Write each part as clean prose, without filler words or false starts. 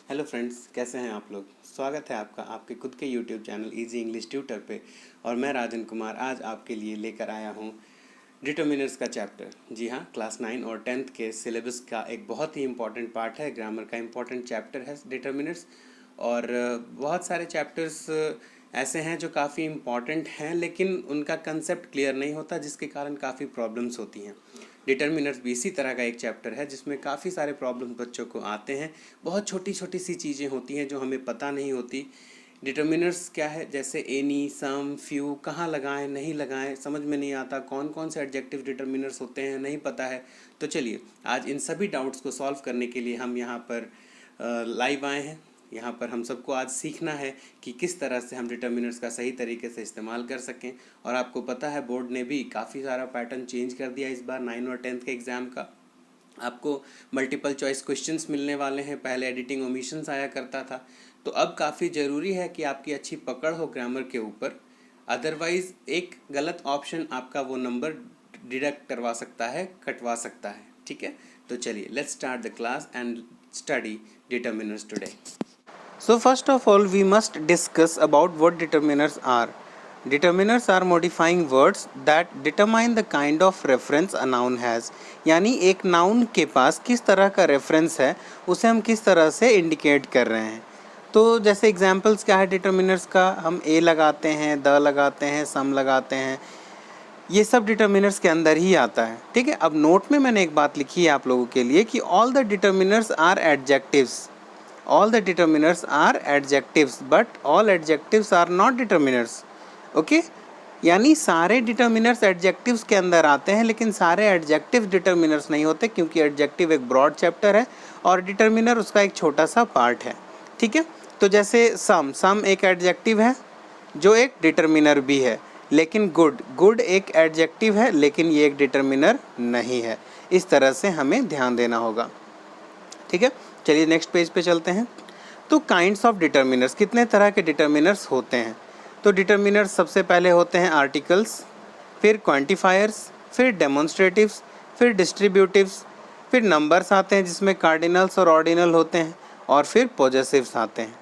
Hello friends, कैसे हैं आप लोग। स्वागत है आपका आपके खुद के YouTube channel easy English tutor पे। और मैं राजन कुमार आज आपके लिए लेकर आया हूँ डिटर्मिनर्स का चैप्टर। जी हाँ, क्लास 9 और 10th के सिलेबस का एक बहुत ही इम्पॉर्टेंट पार्ट है, ग्रामर का इम्पॉर्टेंट चैप्टर है डिटर्मिनर्स। और बहुत सारे चैप्टर्स ऐसे हैं जो काफ़ी इम्पॉर्टेंट हैं लेकिन उनका कंसेप्ट क्लियर नहीं होता, जिसके कारण काफ़ी प्रॉब्लम्स होती हैं। डिटर्मिनर्स भी इसी तरह का एक चैप्टर है जिसमें काफ़ी सारे प्रॉब्लम्स बच्चों को आते हैं। बहुत छोटी छोटी सी चीज़ें होती हैं जो हमें पता नहीं होती। डिटर्मिनर्स क्या है, जैसे एनी, सम, फ्यू, कहाँ लगाएं नहीं लगाएं समझ में नहीं आता, कौन कौन से एडजेक्टिव डिटर्मिनर्स होते हैं नहीं पता है। तो चलिए आज इन सभी डाउट्स को सॉल्व करने के लिए हम यहाँ पर लाइव आए हैं। यहाँ पर हम सबको आज सीखना है कि किस तरह से हम डिटर्मिनर्स का सही तरीके से इस्तेमाल कर सकें। और आपको पता है बोर्ड ने भी काफ़ी सारा पैटर्न चेंज कर दिया इस बार 9 और 10th के एग्ज़ाम का। आपको मल्टीपल चॉइस क्वेश्चंस मिलने वाले हैं, पहले एडिटिंग ओमिशंस आया करता था। तो अब काफ़ी ज़रूरी है कि आपकी अच्छी पकड़ हो ग्रामर के ऊपर, अदरवाइज़ एक गलत ऑप्शन आपका वो नंबर डिडक्ट करवा सकता है, कटवा सकता है। ठीक है, तो चलिए let's start the class and study determiners today. So first of all, we must discuss about what determiners are. Determiners are modifying words that determine the kind of reference a noun has. यानी एक noun के पास किस तरह का reference है उसे हम किस तरह से इंडिकेट कर रहे हैं। तो जैसे एग्जांपल्स क्या है डिटर्मिनर्स का, हम ए लगाते हैं, द लगाते हैं, सम लगाते हैं, ये सब डिटर्मिनर्स के अंदर ही आता है। ठीक है, अब नोट में मैंने एक बात लिखी है आप लोगों के लिए कि all the determiners are adjectives. All the determiners are adjectives, but all adjectives are not determiners. Okay? यानी सारे डिटर्मिनर्स एडजेक्टिव्स के अंदर आते हैं लेकिन सारे एडजेक्टिव डिटर्मिनर्स नहीं होते, क्योंकि एडजेक्टिव एक ब्रॉड चैप्टर है और डिटर्मिनर उसका एक छोटा सा पार्ट है। ठीक है, तो जैसे सम एक एडजेक्टिव है जो एक डिटर्मिनर भी है, लेकिन गुड एक एडजेक्टिव है लेकिन ये एक डिटर्मिनर नहीं है। इस तरह से हमें ध्यान देना होगा। ठीक है, चलिए नेक्स्ट पेज पे चलते हैं। तो काइंड्स ऑफ डिटर्मिनर्स, कितने तरह के डिटर्मिनर्स होते हैं। तो डिटर्मिनर्स सबसे पहले होते हैं आर्टिकल्स, फिर क्वांटिफायर्स, फिर डेमोन्स्ट्रेटिव्स, फिर डिस्ट्रीब्यूटिव्स, फिर नंबर्स आते हैं जिसमें कार्डिनल्स और ऑर्डिनल होते हैं, और फिर पॉजेसिव्स आते हैं।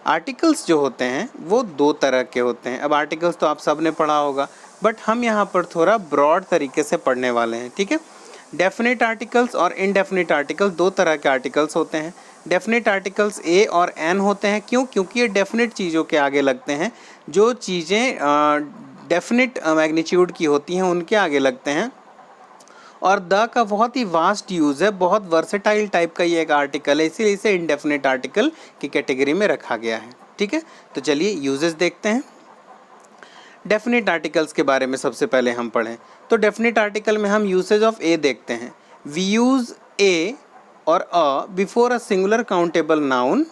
आर्टिकल्स जो होते हैं वो दो तरह के होते हैं। अब आर्टिकल्स तो आप सब ने पढ़ा होगा, बट हम यहाँ पर थोड़ा ब्रॉड तरीके से पढ़ने वाले हैं। ठीक है, डेफिनेट आर्टिकल्स और इनडेफिनेट आर्टिकल्स, दो तरह के आर्टिकल्स होते हैं। डेफिनेट आर्टिकल्स ए और एन होते हैं। क्यों? क्योंकि ये डेफिनेट चीज़ों के आगे लगते हैं। जो चीज़ें डेफिनेट मैग्नीट्यूड की होती हैं उनके आगे लगते हैं। और द का बहुत ही वास्ट यूज़ है, बहुत वर्सेटाइल टाइप का ये एक आर्टिकल है, इसीलिए इसे इनडेफिनेट आर्टिकल की कैटेगरी में रखा गया है। ठीक है, तो चलिए यूजेस देखते हैं। डेफिनेट आर्टिकल्स के बारे में सबसे पहले हम पढ़ें तो डेफिनेट आर्टिकल में हम यूसेज ऑफ ए देखते हैं। वी यूज़ ए और a before a singular countable noun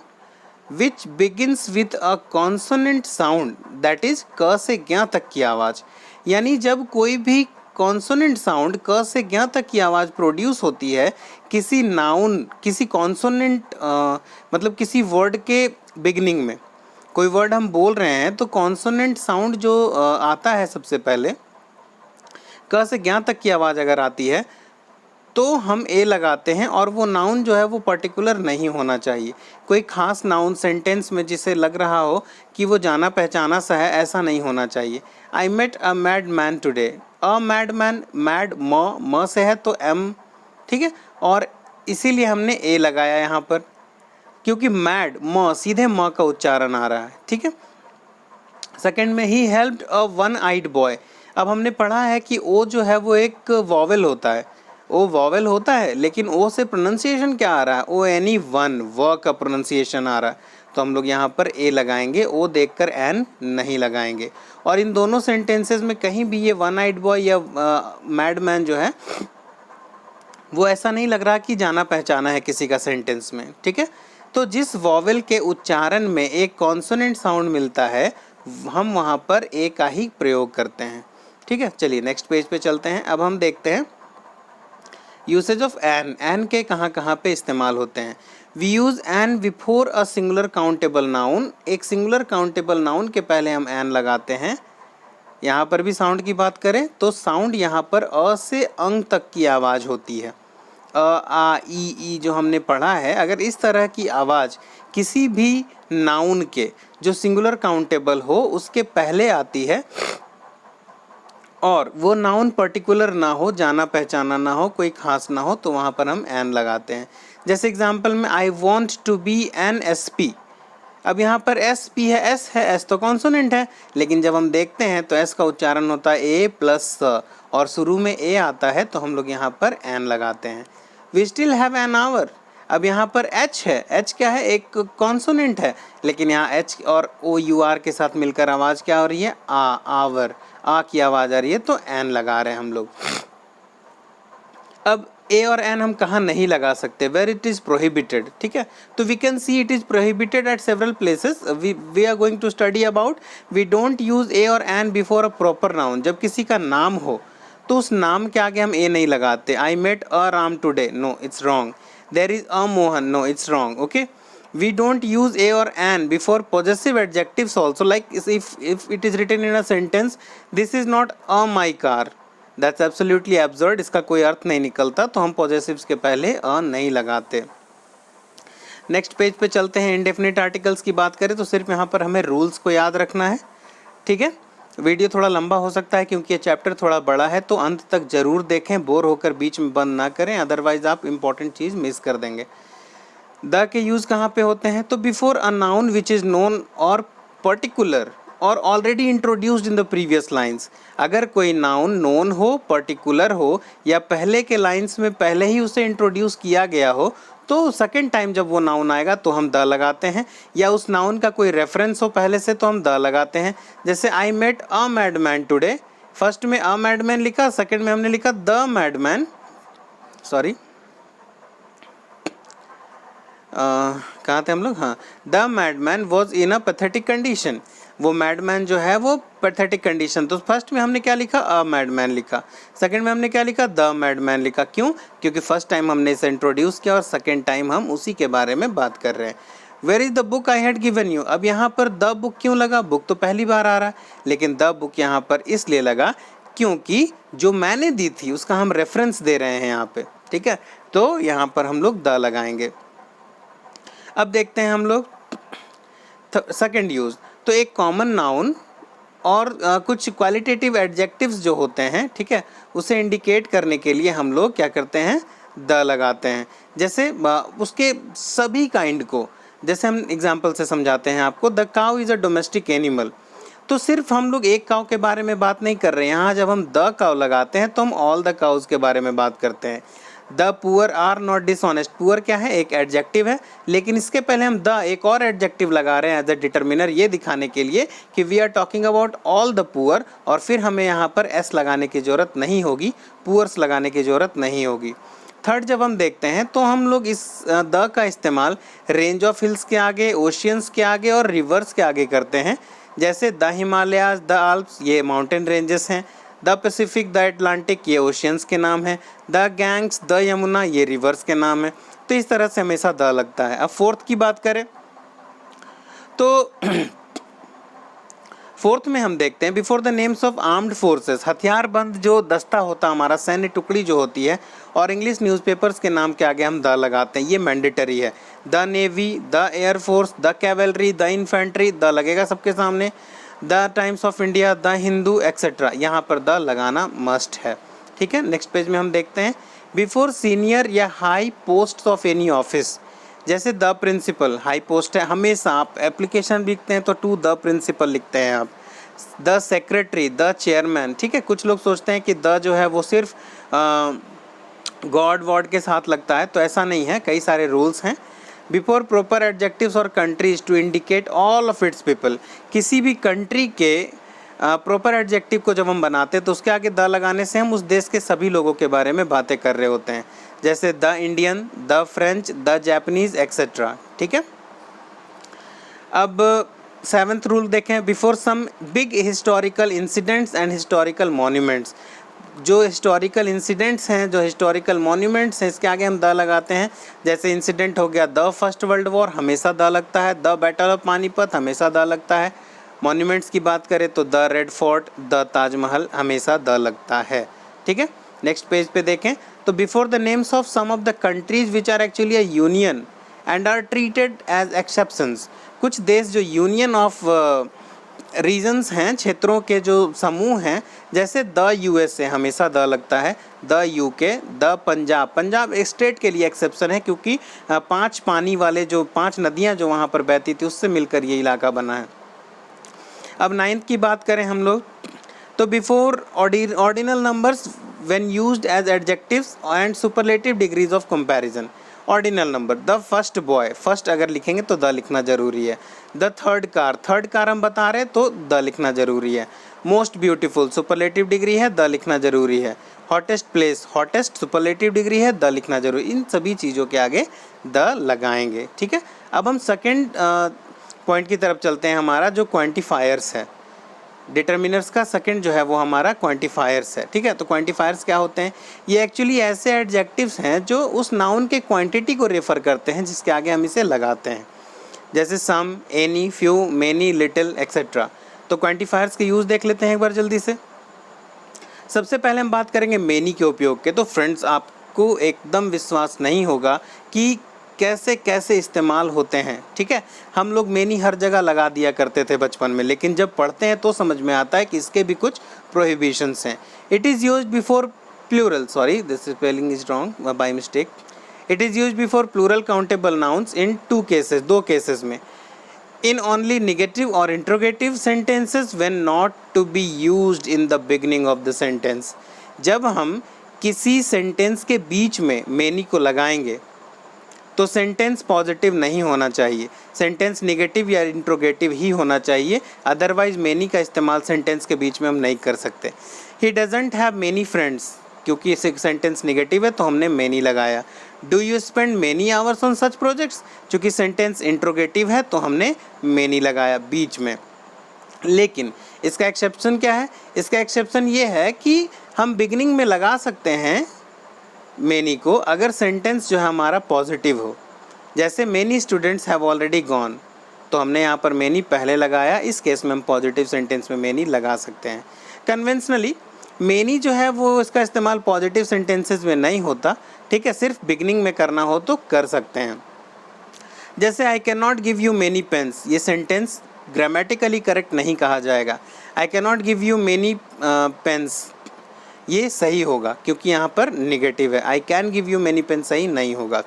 which begins with a consonant sound, that is क से ज्ञ तक की आवाज़। यानी जब कोई भी कॉन्सोनेंट साउंड क से ज्ञ तक की आवाज़ प्रोड्यूस होती है किसी नाउन, किसी कॉन्सोनेंट मतलब किसी वर्ड के बिगिनिंग में, कोई वर्ड हम बोल रहे हैं तो कॉन्सोनेंट साउंड जो आता है सबसे पहले, क से ज्ञ तक की आवाज़ अगर आती है तो हम ए लगाते हैं। और वो नाउन जो है वो पर्टिकुलर नहीं होना चाहिए, कोई ख़ास नाउन सेंटेंस में जिसे लग रहा हो कि वो जाना पहचाना सा है, ऐसा नहीं होना चाहिए। I met a mad man today, a mad man, mad म से है तो एम। ठीक है, और इसीलिए हमने ए लगाया यहाँ पर, क्योंकि मैड म सीधे म का उच्चारण आ रहा है। ठीक है, सेकंड में ही helped a one eyed boy. अब हमने पढ़ा है कि ओ जो है वो एक वॉवेल होता है, ओ वॉवेल होता है, लेकिन ओ से प्रोनाउंसिएशन क्या आ रहा है, ओ एनी वन, व का प्रोनाउंसिएशन आ रहा है, तो हम लोग यहाँ पर ए लगाएंगे, ओ देखकर एन नहीं लगाएंगे। और इन दोनों सेंटेंसेस में कहीं भी ये वन आइड बॉय या मैड मैन जो है वो ऐसा नहीं लग रहा कि जाना पहचाना है किसी का सेंटेंस में। ठीक है, तो जिस वॉवेल के उच्चारण में एक कॉन्सोनेंट साउंड मिलता है हम वहाँ पर ए का ही प्रयोग करते हैं। ठीक है, चलिए नेक्स्ट पेज पे चलते हैं। अब हम देखते हैं यूसेज ऑफ एन। एन के कहाँ कहाँ पे इस्तेमाल होते हैं। We use an before a singular countable noun. एक सिंगुलर काउंटेबल नाउन के पहले हम एन लगाते हैं। यहाँ पर भी साउंड की बात करें तो साउंड यहाँ पर अ से अंग तक की आवाज़ होती है। आ ई जो हमने पढ़ा है, अगर इस तरह की आवाज़ किसी भी नाउन के जो सिंगुलर काउंटेबल हो उसके पहले आती है और वो नाउन पर्टिकुलर ना हो, जाना पहचाना ना हो, कोई खास ना हो, तो वहाँ पर हम एन लगाते हैं। जैसे एग्जाम्पल में I want to be an SP। अब यहाँ पर SP है, एस है, एस तो कॉन्सोनेंट है, लेकिन जब हम देखते हैं तो एस का उच्चारण होता है ए प्लस स और शुरू में ए आता है तो हम लोग यहाँ पर एन लगाते हैं। We still have an hour. अब यहाँ पर एच है, एच क्या है, एक कॉन्सोनेंट है, लेकिन यहाँ एच और OUR के साथ मिलकर आवाज़ क्या हो रही है, आवर, आ की आवाज़ आ रही है, तो एन लगा रहे हैं हम लोग। अब ए और एन हम कहाँ नहीं लगा सकते, वेर इट इज़ प्रोहिबिटेड, ठीक है। तो we can see it is prohibited at several places. We are going to study about we don't use a और an before a proper noun. जब किसी का नाम हो तो उस नाम के आगे हम ए नहीं लगाते। I met a Ram today, no it's wrong. There is a Mohan, no it's wrong, okay. We don't use a or an before possessive adjectives also, like if it is written in a sentence, this is not a my car, that's absolutely absurd, इसका कोई अर्थ नहीं निकलता, तो हम possessives के पहले a नहीं लगाते। नेक्स्ट पेज पे चलते हैं। इंडेफिनिट आर्टिकल्स की बात करें तो सिर्फ यहाँ पर हमें रूल्स को याद रखना है, ठीक है। वीडियो थोड़ा लंबा हो सकता है क्योंकि ये चैप्टर थोड़ा बड़ा है, तो अंत तक जरूर देखें, बोर होकर बीच में बंद ना करें, अदरवाइज आप इंपॉर्टेंट चीज़ मिस कर देंगे। द के यूज़ कहाँ पे होते हैं, तो before a noun which is known और पर्टिकुलर और already introduced in the previous lines. अगर कोई नाउन नोन हो, पर्टिकुलर हो या पहले के लाइन्स में पहले ही उसे इंट्रोड्यूस किया गया हो, तो सेकेंड टाइम जब वो नाउन आएगा तो हम द लगाते हैं, या उस नाउन का कोई रेफरेंस हो पहले से तो हम द लगाते हैं। जैसे I met a madman today, first में अ मैडमैन लिखा, सेकेंड में हमने लिखा द मैडमैन, सॉरी कहाँ थे हम लोग, हाँ, the madman was in a pathetic condition. वो मैडमैन जो है वो पैथेटिक कंडीशन, तो फर्स्ट में हमने क्या लिखा, अ मैडमैन लिखा, सेकंड में हमने क्या लिखा, द मैडमैन लिखा। क्यों, क्योंकि फर्स्ट टाइम हमने इसे इंट्रोड्यूस किया और सेकंड टाइम हम उसी के बारे में बात कर रहे हैं। Where is the book I had given you. अब यहाँ पर द बुक क्यों लगा, बुक तो पहली बार आ रहा है, लेकिन द बुक यहाँ पर इसलिए लगा क्योंकि जो मैंने दी थी उसका हम रेफरेंस दे रहे हैं यहाँ पे, ठीक है, तो यहाँ पर हम लोग द लगाएंगे। अब देखते हैं हम लोग सेकंड यूज़। तो एक कॉमन नाउन और कुछ क्वालिटेटिव एडजेक्टिव्स जो होते हैं, ठीक है, उसे इंडिकेट करने के लिए हम लोग क्या करते हैं, द लगाते हैं। जैसे उसके सभी काइंड को, जैसे हम एग्जांपल से समझाते हैं आपको, the cow is a domestic animal. तो सिर्फ हम लोग एक काउ के बारे में बात नहीं कर रहे हैं, यहाँ जब हम द काउ लगाते हैं तो हम ऑल द काउज के बारे में बात करते हैं। The poor are not dishonest, poor क्या है, एक एडजेक्टिव है, लेकिन इसके पहले हम द एक और एडजेक्टिव लगा रहे हैं एज अ डिटर्मिनर, ये दिखाने के लिए कि we are talking about all the poor, और फिर हमें यहाँ पर एस लगाने की ज़रूरत नहीं होगी, पुअर्स लगाने की ज़रूरत नहीं होगी। थर्ड जब हम देखते हैं तो हम लोग इस द का इस्तेमाल रेंज ऑफ हिल्स के आगे, ओशियंस के आगे और रिवर्स के आगे करते हैं। जैसे द हिमालयाज, द आल्प्स, ये माउंटेन रेंजेस हैं, द पैसिफिक, द अटलांटिक, ये ओशियंस के नाम हैं, द गैंग्स, द यमुना, ये रिवर्स के नाम हैं। तो इस तरह से हमेशा द लगता है। अब फोर्थ की बात करें तो फोर्थ में हम देखते हैं before the names of armed forces, हथियारबंद जो दस्ता होता है हमारा, सैन्य टुकड़ी जो होती है, और इंग्लिश न्यूज़पेपर्स के नाम के आगे हम द लगाते हैं, ये मैंडेटरी है। The navy, the air force, the cavalry, the infantry, the लगेगा सबके सामने, the times of India, the Hindu etcetera, यहाँ पर द लगाना मस्ट है, ठीक है। नेक्स्ट पेज में हम देखते हैं बिफोर सीनियर या high post of any office, जैसे द प्रिंसिपल हाई पोस्ट है, हमेशा आप एप्लीकेशन लिखते हैं तो टू द प्रिंसिपल लिखते हैं आप। द सेक्रेटरी, द चेयरमैन, ठीक है। कुछ लोग सोचते हैं कि द जो है वो सिर्फ गॉड वॉड के साथ लगता है, तो ऐसा नहीं है, कई सारे रूल्स हैं। बिफोर प्रॉपर एडजेक्टिव्स और countries to indicate all of its people, किसी भी कंट्री के प्रॉपर एडजेक्टिव को जब हम बनाते हैं तो उसके आगे द लगाने से हम उस देश के सभी लोगों के बारे में बातें कर रहे होते हैं, जैसे the Indian, the French, the Japanese etcetera, ठीक है। अब सेवन्थ रूल देखें, before some big historical incidents and historical monuments, जो हिस्टोरिकल इंसिडेंट्स हैं, जो हिस्टोरिकल मॉन्यूमेंट्स हैं, इसके आगे हम द लगाते हैं। जैसे इंसिडेंट हो गया द फर्स्ट वर्ल्ड वॉर, हमेशा द लगता है। द बैटल ऑफ पानीपत, हमेशा द लगता है। मॉन्यूमेंट्स की बात करें तो the red fort, the Taj Mahal, हमेशा द लगता है, ठीक है। नेक्स्ट पेज पे देखें, तो before the names of some of the countries which are actually a union and are treated as exceptions, कुछ देश जो यूनियन ऑफ रीजन्स हैं, क्षेत्रों के जो समूह हैं, जैसे द यूएसए, हमेशा द लगता है, the UK, the Punjab. Punjab एक स्टेट के लिए एक्सेप्शन है क्योंकि 5 पानी वाले जो 5 नदियां जो वहाँ पर बहती थी उससे मिलकर ये इलाका बना है। अब 9th की बात करें हम लोग, तो before ordinal numbers when used as adjectives and superlative degrees of comparison. Ordinal number, the first boy, first अगर लिखेंगे तो द लिखना जरूरी है। The third car, third car हम बता रहे हैं तो द लिखना जरूरी है। मोस्ट ब्यूटीफुल, सुपरलेटिव डिग्री है, द लिखना जरूरी है। Hottest place, hottest superlative degree है, द लिखना जरूरी। इन सभी चीज़ों के आगे द लगाएंगे, ठीक है। अब हम सेकेंड पॉइंट की तरफ चलते हैं, हमारा जो क्वांटिफायर्स है। डिटर्मिनर्स का सेकंड जो है वो हमारा क्वांटिफायर्स है, ठीक है। तो क्वांटिफायर्स क्या होते हैं? ये एक्चुअली ऐसे एडजेक्टिव्स हैं जो उस नाउन के क्वांटिटी को रेफर करते हैं जिसके आगे हम इसे लगाते हैं, जैसे some, any, few, many, little etcetera. तो क्वांटिफायर्स के यूज़ देख लेते हैं एक बार जल्दी से। सबसे पहले हम बात करेंगे मेनी के उपयोग के। तो फ्रेंड्स, आपको एकदम विश्वास नहीं होगा कि कैसे कैसे इस्तेमाल होते हैं, ठीक है। हम लोग मेनी हर जगह लगा दिया करते थे बचपन में, लेकिन जब पढ़ते हैं तो समझ में आता है कि इसके भी कुछ प्रोहिबिशंस हैं। It is used before plural, sorry this spelling is wrong by mistake. It is used before plural countable nouns in 2 cases, 2 cases में। इन ओनली नेगेटिव और interrogative sentences when not to be used in the beginning of the sentence. जब हम किसी sentence के बीच में many को लगाएंगे तो सेंटेंस पॉजिटिव नहीं होना चाहिए, सेंटेंस नेगेटिव या इंट्रोगेटिव ही होना चाहिए, अदरवाइज मेनी का इस्तेमाल सेंटेंस के बीच में हम नहीं कर सकते। ही डजंट हैव मेनी फ्रेंड्स, क्योंकि इसे सेंटेंस नेगेटिव है तो हमने मेनी लगाया। Do you spend many hours on such projects, क्योंकि सेंटेंस इंट्रोगेटिव है तो हमने मेनी लगाया बीच में। लेकिन इसका एक्सेप्शन क्या है? इसका एक्सेप्शन ये है कि हम बिगिनिंग में लगा सकते हैं मेनी को अगर सेंटेंस जो है हमारा पॉजिटिव हो। जैसे many students have already gone, तो हमने यहाँ पर मेनी पहले लगाया, इस केस में हम पॉजिटिव सेंटेंस में मेनी लगा सकते हैं। कन्वेंशनली मेनी जो है वो इसका इस्तेमाल पॉजिटिव सेंटेंसेस में नहीं होता, ठीक है, सिर्फ बिगिनिंग में करना हो तो कर सकते हैं। जैसे I can not give you many pens, ये सेंटेंस ग्रामेटिकली करेक्ट नहीं कहा जाएगा। I can not give you many pens, ये सही होगा क्योंकि यहाँ पर निगेटिव है। I can give you many pen सही नहीं होगा।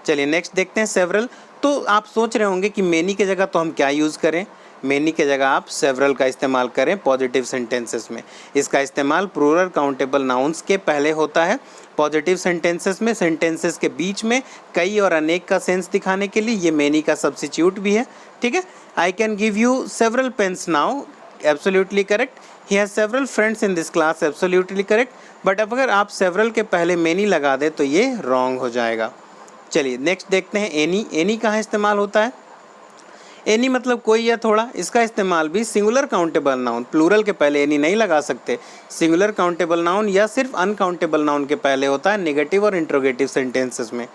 चलिए नेक्स्ट देखते हैं सेवरल। तो आप सोच रहे होंगे कि मेनी के जगह तो हम क्या यूज़ करें? मेनी के जगह आप सेवरल का इस्तेमाल करें पॉजिटिव सेंटेंसेस में। इसका इस्तेमाल प्लूरल काउंटेबल नाउन्स के पहले होता है। पॉजिटिव सेंटेंसेस में सेंटेंसेस के बीच में कई और अनेक का सेंस दिखाने के लिए ये मेनी का सब्स्टिट्यूट भी है, ठीक है। I can give you several pens now, absolutely correct. He has several friends in this class, absolutely correct. But अब अगर आप सेवरल के पहले मेनी लगा दें तो ये रॉन्ग हो जाएगा। चलिए नेक्स्ट देखते हैं एनी। एनी कहाँ इस्तेमाल होता है? एनी मतलब कोई या थोड़ा। इसका इस्तेमाल भी सिंगुलर काउंटेबल नाउन, प्लूरल के पहले एनी नहीं लगा सकते। सिंगुलर काउंटेबल नाउन या सिर्फ अनकाउंटेबल नाउन के पहले होता है नेगेटिव और इंट्रोगेटिव सेंटेंसेस में,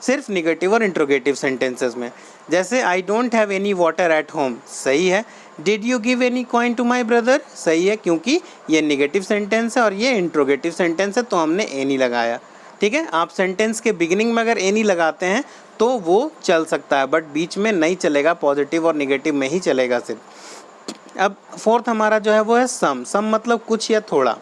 सिर्फ निगेटिव और इंट्रोगेटिव सेंटेंसेस में। जैसे I don't have any water at home, सही है। Did you give any coin to my brother, सही है क्योंकि ये निगेटिव सेंटेंस है और ये इंट्रोगेटिव सेंटेंस है तो हमने एनी लगाया, ठीक है। आप सेंटेंस के बिगिनिंग में अगर एनी लगाते हैं तो वो चल सकता है, बट बीच में नहीं चलेगा, पॉजिटिव और निगेटिव में ही चलेगा सिर्फ। अब फोर्थ हमारा जो है वो है सम। सम मतलब कुछ या थोड़ा।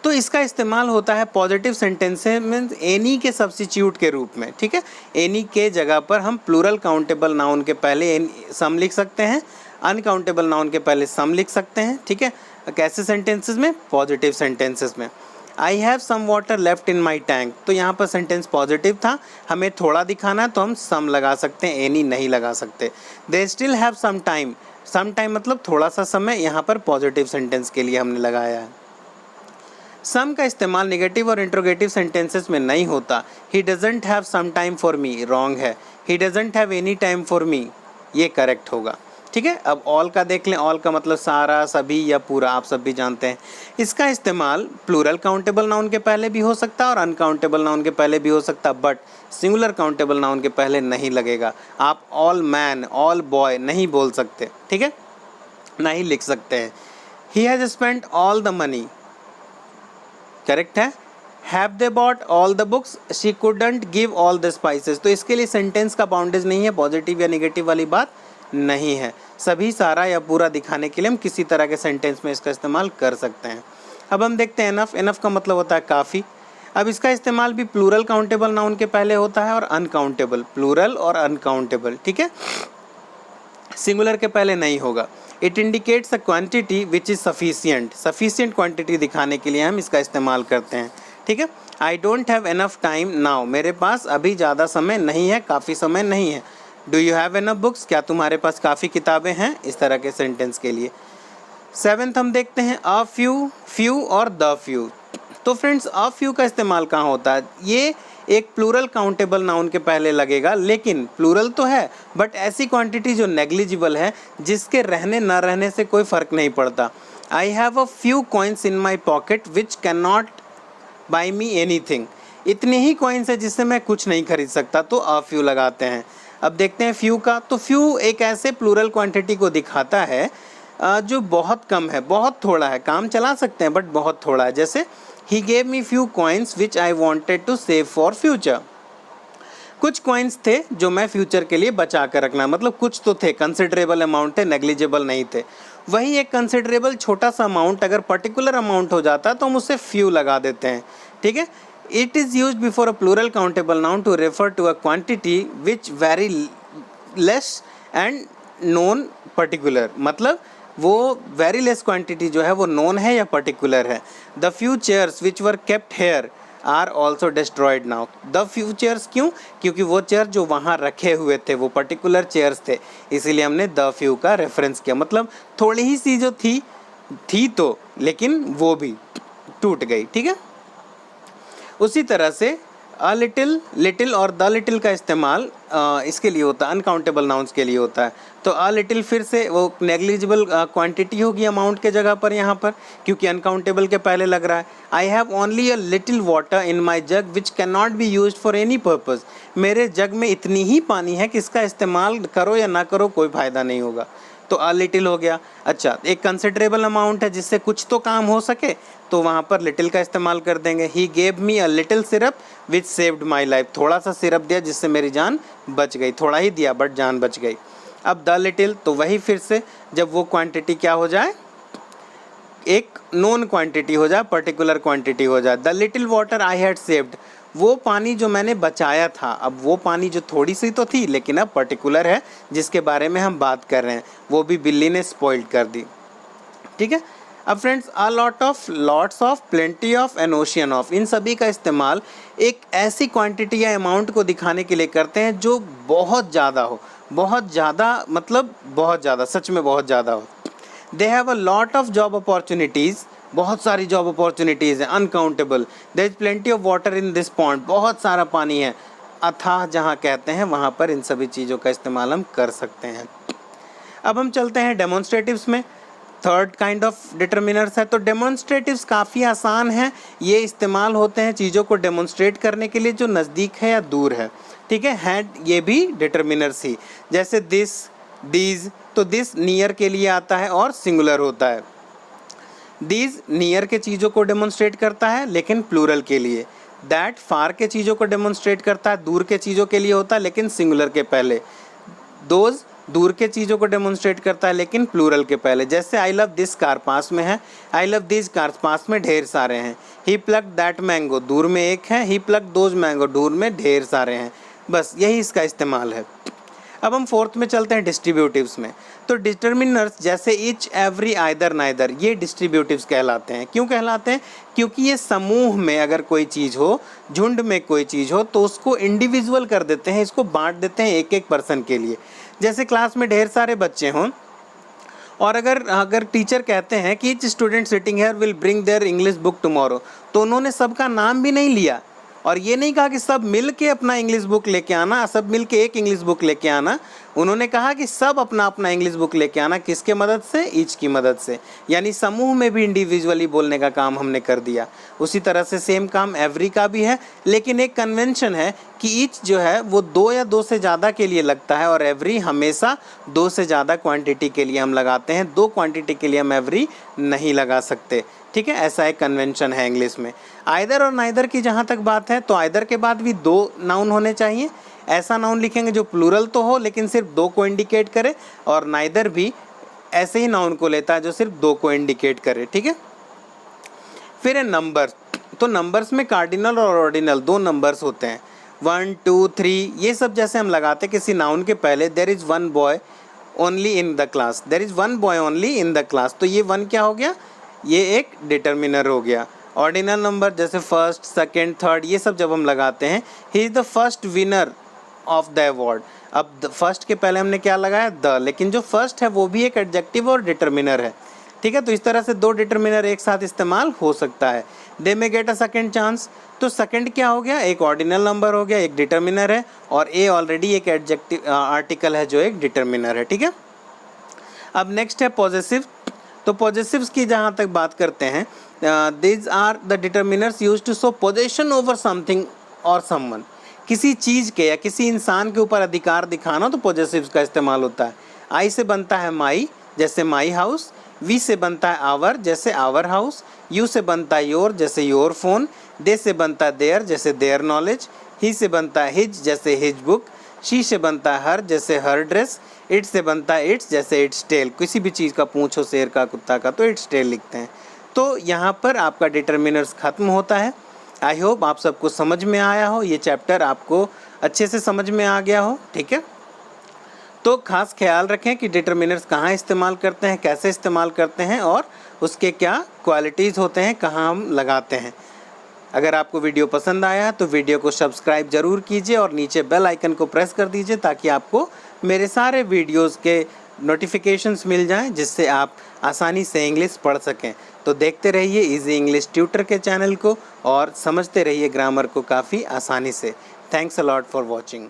तो इसका इस्तेमाल होता है पॉजिटिव सेंटेंसेस में एनी के सब्स्टिट्यूट के रूप में, ठीक है। एनी के जगह पर हम प्लूरल काउंटेबल नाउन के पहले सम लिख सकते हैं, अनकाउंटेबल नाउन के पहले सम लिख सकते हैं, ठीक है। कैसे सेंटेंसेस में? पॉजिटिव सेंटेंसेस में। I have some water left in my tank, तो यहाँ पर सेंटेंस पॉजिटिव था, हमें थोड़ा दिखाना है तो हम सम लगा सकते हैं, एनी नहीं लगा सकते। They still have some time, some time मतलब थोड़ा सा समय, यहाँ पर पॉजिटिव सेंटेंस के लिए हमने लगाया है। सम का इस्तेमाल नेगेटिव और इंट्रोगेटिव सेंटेंसेस में नहीं होता। He doesn't have some time for me, wrong है। He doesn't have any time for me, ये करेक्ट होगा, ठीक है। अब ऑल का देख लें। ऑल का मतलब सारा, सभी या पूरा, आप सब भी जानते हैं। इसका इस्तेमाल प्लूरल काउंटेबल नाउन के पहले भी हो सकता है और अनकाउंटेबल नाउन के पहले भी हो सकता है, बट सिंगुलर काउंटेबल नाउन के पहले नहीं लगेगा। आप ऑल मैन, ऑल बॉय नहीं बोल सकते, ठीक है, नहीं लिख सकते हैं। He has spent all the money, correct है। Have they bought all the books, she couldn't give all the spices. तो इसके लिए सेंटेंस का बाउंडेज नहीं है, पॉजिटिव या नेगेटिव वाली बात नहीं है। सभी, सारा या पूरा दिखाने के लिए हम किसी तरह के सेंटेंस में इसका इस्तेमाल कर सकते हैं। अब हम देखते हैं एनफ। एनफ का मतलब होता है काफ़ी। अब इसका इस्तेमाल भी प्लूरल काउंटेबल नाउन के पहले होता है और अनकाउंटेबल, प्लूरल और अनकाउंटेबल, ठीक है, सिंगुलर के पहले नहीं होगा। It indicates a quantity which is sufficient, sufficient quantity दिखाने के लिए हम इसका इस्तेमाल करते हैं, ठीक है। आई don't have enough time now, मेरे पास अभी ज़्यादा समय नहीं है, काफ़ी समय नहीं है। Do you have enough books, क्या तुम्हारे पास काफ़ी किताबें हैं, इस तरह के सेंटेंस के लिए। 7th हम देखते हैं अ फ्यू, फ्यू और द फ्यू। तो फ्रेंड्स अ फ्यू का इस्तेमाल कहाँ होता है, ये एक प्लूरल काउंटेबल नाउन के पहले लगेगा, लेकिन प्लूरल तो है बट ऐसी क्वांटिटी जो नेग्लिजिबल है, जिसके रहने न रहने से कोई फ़र्क नहीं पड़ता। I have a few coins in my pocket which can not by me anything, इतने ही कॉइन्स है जिससे मैं कुछ नहीं खरीद सकता, तो अ फ्यू लगाते हैं। अब देखते हैं फ्यू का। तो फ्यू एक ऐसे प्लूरल क्वांटिटी को दिखाता है जो बहुत कम है, बहुत थोड़ा है, काम चला सकते हैं बट बहुत थोड़ा है। जैसे he gave me few coins which I wanted to save for future, कुछ कॉइन्स थे जो मैं फ्यूचर के लिए बचा कर रखना, मतलब कुछ तो थे, कंसिडरेबल अमाउंट थे, नेग्लिजिबल नहीं थे। वही एक कंसिडरेबल छोटा सा अमाउंट अगर पर्टिकुलर अमाउंट हो जाता तो हम उससे फ्यू लगा देते हैं, ठीक है। It is use before a plural countable noun to refer to a quantity which very less and non particular, मतलब वो वेरी लेस क्वांटिटी जो है वो नोन है या पर्टिकुलर है। The few chairs which were kept here are also destroyed now. The few chairs क्यों, क्योंकि वो चेयर जो वहाँ रखे हुए थे वो पर्टिकुलर चेयर्स थे, इसीलिए हमने द फ्यू का रेफरेंस किया। मतलब थोड़ी ही सी जो थी तो, लेकिन वो भी टूट गई, ठीक है। उसी तरह से अ लिटिल, लिटिल और द लिटिल का इस्तेमाल इसके लिए होता है, अनकाउंटेबल नाउन्स के लिए होता है। तो अ लिटिल फिर से वो नेग्लिजिबल क्वांटिटी होगी अमाउंट के जगह पर यहाँ पर, क्योंकि अनकाउंटेबल के पहले लग रहा है। I have only a little water in my jug which can not be used for any purpose, मेरे जग में इतनी ही पानी है कि इसका इस्तेमाल करो या ना करो कोई फ़ायदा नहीं होगा, तो अ लिटिल हो गया। अच्छा, एक कंसिडरेबल अमाउंट है जिससे कुछ तो काम हो सके, तो वहाँ पर लिटिल का इस्तेमाल कर देंगे। ही gave me a little syrup which saved my life, थोड़ा सा सिरप दिया जिससे मेरी जान बच गई, थोड़ा ही दिया बट जान बच गई। अब द लिटिल, तो वही फिर से जब वो क्वांटिटी क्या हो जाए, एक नोन क्वांटिटी हो जाए, पर्टिकुलर क्वांटिटी हो जाए। The little water I had saved, वो पानी जो मैंने बचाया था, अब वो पानी जो थोड़ी सी तो थी लेकिन अब पर्टिकुलर है जिसके बारे में हम बात कर रहे हैं, वो भी बिल्ली ने स्पॉइल्ड कर दी, ठीक है। अब friends a lot of, lots of, plenty of and ocean of, इन सभी का इस्तेमाल एक ऐसी क्वांटिटी या अमाउंट को दिखाने के लिए करते हैं जो बहुत ज़्यादा हो, बहुत ज़्यादा, मतलब बहुत ज़्यादा, सच में बहुत ज़्यादा हो। They have a lot of job opportunities, बहुत सारी जॉब अपॉर्चुनिटीज़ हैं, uncountable. There is plenty of water in this pond, बहुत सारा पानी है। अथाह जहाँ कहते हैं वहाँ पर इन सभी चीज़ों का इस्तेमाल हम कर सकते हैं। अब हम चलते हैं डेमोन्स्ट्रेटिव्स में। थर्ड काइंड ऑफ डिटर्मिनर्स है। तो डेमोन्स्ट्रेटिव्स काफ़ी आसान हैं, ये इस्तेमाल होते हैं चीज़ों को डेमोन्स्ट्रेट करने के लिए जो नज़दीक है या दूर है, ठीक है। हैं ये भी डिटर्मिनर्स ही, जैसे दिस, दीज, तो दिस नियर के लिए आता है और सिंगुलर होता है। दीज नियर के चीज़ों को डेमोन्स्ट्रेट करता है लेकिन प्लूरल के लिए। दैट फार के चीज़ों को डेमोन्स्ट्रेट करता है, दूर के चीज़ों के लिए होता है लेकिन सिंगुलर के पहले। दोज दूर के चीज़ों को डेमोन्स्ट्रेट करता है लेकिन प्लूरल के पहले। जैसे आई लव दिस कार, पास में है, आई लव दिस कार्स, पास में ढेर सारे हैं। ही प्लक दैट मैंगो, दूर में एक है, ही प्लक दोज मैंगो, दूर में ढेर सारे हैं। बस यही इसका इस्तेमाल है। अब हम फोर्थ में चलते हैं डिस्ट्रीब्यूटिव्स में। तो डिटर्मिनर्स जैसे इच, एवरी, आइदर, नाइदर, ये डिस्ट्रीब्यूटिव्स कहलाते हैं। क्यों कहलाते हैं? क्योंकि ये समूह में अगर कोई चीज़ हो, झुंड में कोई चीज़ हो, तो उसको इंडिविजुअल कर देते हैं, इसको बांट देते हैं एक एक पर्सन के लिए। जैसे क्लास में ढेर सारे बच्चे हों और अगर टीचर कहते हैं कि each student sitting here will bring their English book tomorrow, तो उन्होंने सबका नाम भी नहीं लिया और ये नहीं कहा कि सब मिल के अपना इंग्लिश बुक लेके आना, सब मिल के एक इंग्लिश बुक लेके आना। उन्होंने कहा कि सब अपना अपना इंग्लिश बुक लेके आना, किसके मदद से? ईच की मदद से, यानी समूह में भी इंडिविजुअली बोलने का काम हमने कर दिया। उसी तरह से सेम काम एवरी का भी है, लेकिन एक कन्वेंशन है कि ईच जो है वो 2 या 2 से ज़्यादा के लिए लगता है और एवरी हमेशा 2 से ज़्यादा क्वांटिटी के लिए हम लगाते हैं। 2 क्वांटिटी के लिए हम एवरी नहीं लगा सकते, ठीक है। ऐसा एक कन्वेंशन है इंग्लिश में। आइदर और नाइदर की जहाँ तक बात है तो आइदर के बाद भी 2 नाउन होने चाहिए। ऐसा नाउन लिखेंगे जो प्लूरल तो हो लेकिन सिर्फ 2 को इंडिकेट करे, और नाइदर भी ऐसे ही नाउन को लेता है जो सिर्फ 2 को इंडिकेट करे, ठीक है। फिर है नंबर। तो नंबर्स में कार्डिनल और ऑर्डिनल 2 नंबर्स होते हैं, 1 2 3। ये सब जैसे हम लगाते किसी नाउन के पहले, there is 1 boy only in the class, there is 1 boy only in the class, तो ये 1 क्या हो गया? ये एक डिटर्मिनर हो गया। ऑर्डिनल नंबर जैसे फर्स्ट, सेकंड, थर्ड, ये सब जब हम लगाते हैं, he is the first winner of the award. अब फर्स्ट के पहले हमने क्या लगाया? द, लेकिन जो फर्स्ट है वो भी एक एडजेक्टिव और डिटर्मिनर है, ठीक है। तो इस तरह से 2 डिटर्मिनर एक साथ इस्तेमाल हो सकता है। They may get a second chance, तो सेकंड क्या हो गया? एक ऑर्डिनल नंबर हो गया, एक डिटर्मिनर है, और ए ऑलरेडी एक एडजेक्टिव आर्टिकल है जो एक डिटर्मिनर है, ठीक है। अब नेक्स्ट है पॉजेसिव। तो पॉजेसिव्स की जहाँ तक बात करते हैं, these are the determiners used to show possession over something और समवन। किसी चीज़ के या किसी इंसान के ऊपर अधिकार दिखाना तो पॉजेसिव्स का इस्तेमाल होता है। आई से बनता है माई, जैसे माई हाउस। वी से बनता है आवर, जैसे आवर हाउस। यू से बनता है योर, जैसे योर फोन। दे से बनता है देयर, जैसे देयर नॉलेज। ही से बनता है हिज, जैसे हिज बुक। शी से बनता है हर, जैसे हर ड्रेस। इट से बनता है इट्स, जैसे इट्स टेल। किसी भी चीज़ का पूँछ हो, शेर का, कुत्ता का, तो इट्स टेल लिखते हैं। तो यहाँ पर आपका डिटर्मिनर्स खत्म होता है। आई होप आप सबको समझ में आया हो, ये चैप्टर आपको अच्छे से समझ में आ गया हो, ठीक है। तो खास ख्याल रखें कि डिटर्मिनर्स कहाँ इस्तेमाल करते हैं, कैसे इस्तेमाल करते हैं, और उसके क्या क्वालिटीज़ होते हैं, कहाँ हम लगाते हैं। अगर आपको वीडियो पसंद आया तो वीडियो को सब्सक्राइब ज़रूर कीजिए और नीचे बेल आइकन को प्रेस कर दीजिए ताकि आपको मेरे सारे वीडियोस के नोटिफिकेशंस मिल जाएं, जिससे आप आसानी से इंग्लिश पढ़ सकें। तो देखते रहिए इजी इंग्लिश ट्यूटर के चैनल को और समझते रहिए ग्रामर को काफ़ी आसानी से। Thanks a lot for watching.